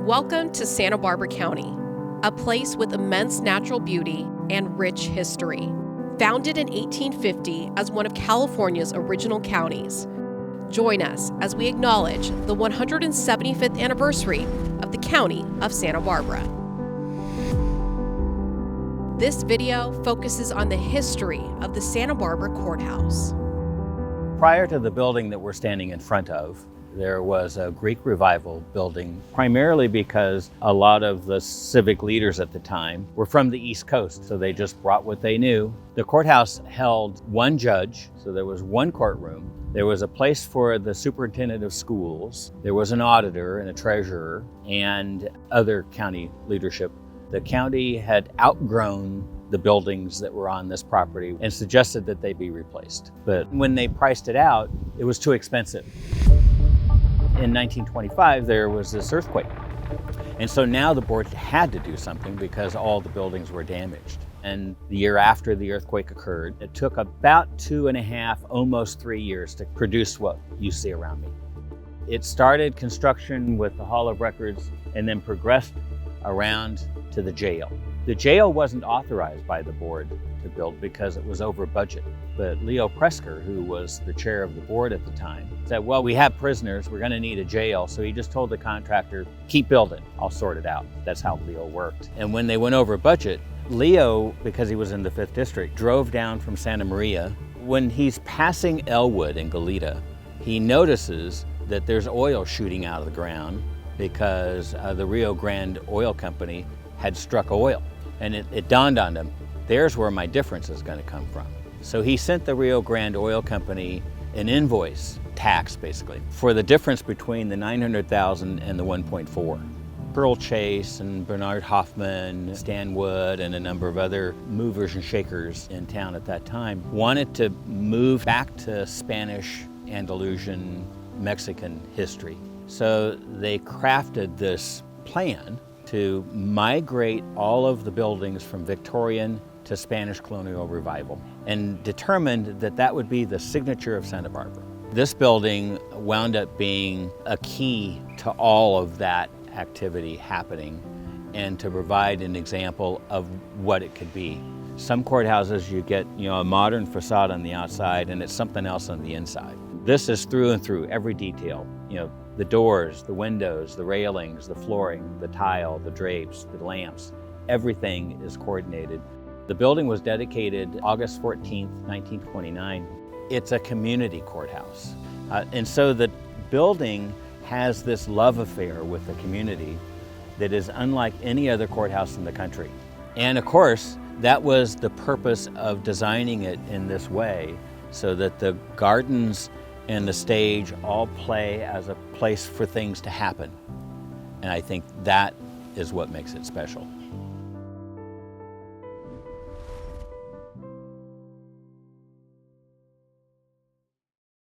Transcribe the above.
Welcome to Santa Barbara County, a place with immense natural beauty and rich history. Founded in 1850 as one of California's original counties, join us as we acknowledge the 175th anniversary of the County of Santa Barbara. This video focuses on the history of the Santa Barbara Courthouse. Prior to the building that we're standing in front of, there was a Greek Revival building, primarily because a lot of the civic leaders at the time were from the East Coast, so they just brought what they knew. The courthouse held one judge, so there was one courtroom. There was a place for the superintendent of schools. There was an auditor and a treasurer and other county leadership. The county had outgrown the buildings that were on this property and suggested that they be replaced. But when they priced it out, it was too expensive. In 1925, there was this earthquake. And so now the board had to do something because all the buildings were damaged. And the year after the earthquake occurred, it took about 2.5, almost 3 years to produce what you see around me. It started construction with the Hall of Records and then progressed around to the jail. The jail wasn't authorized by the board to build because it was over budget. But Leo Presker, who was the chair of the board at the time, said, well, we have prisoners, we're gonna need a jail. So he just told the contractor, keep building, I'll sort it out. That's how Leo worked. And when they went over budget, Leo, because he was in the 5th District, drove down from Santa Maria. When he's passing Elwood in Goleta, he notices that there's oil shooting out of the ground because the Rio Grande Oil Company had struck oil. And it dawned on him, there's where my difference is gonna come from. So he sent the Rio Grande Oil Company an invoice, tax basically, for the difference between the $900,000 and the 1.4. Pearl Chase and Bernard Hoffman, Stan Wood, and a number of other movers and shakers in town at that time wanted to move back to Spanish, Andalusian, Mexican history. So they crafted this plan to migrate all of the buildings from Victorian to Spanish colonial revival and determined that that would be the signature of Santa Barbara. This building wound up being a key to all of that activity happening and to provide an example of what it could be. Some courthouses you get, a modern facade on the outside and it's something else on the inside. This is through and through, every detail. The doors, the windows, the railings, the flooring, the tile, the drapes, the lamps, everything is coordinated. The building was dedicated August 14th, 1929. It's a community courthouse. And so the building has this love affair with the community that is unlike any other courthouse in the country. And of course, that was the purpose of designing it in this way, so that the gardens and the stage all play as a place for things to happen. And I think that is what makes it special.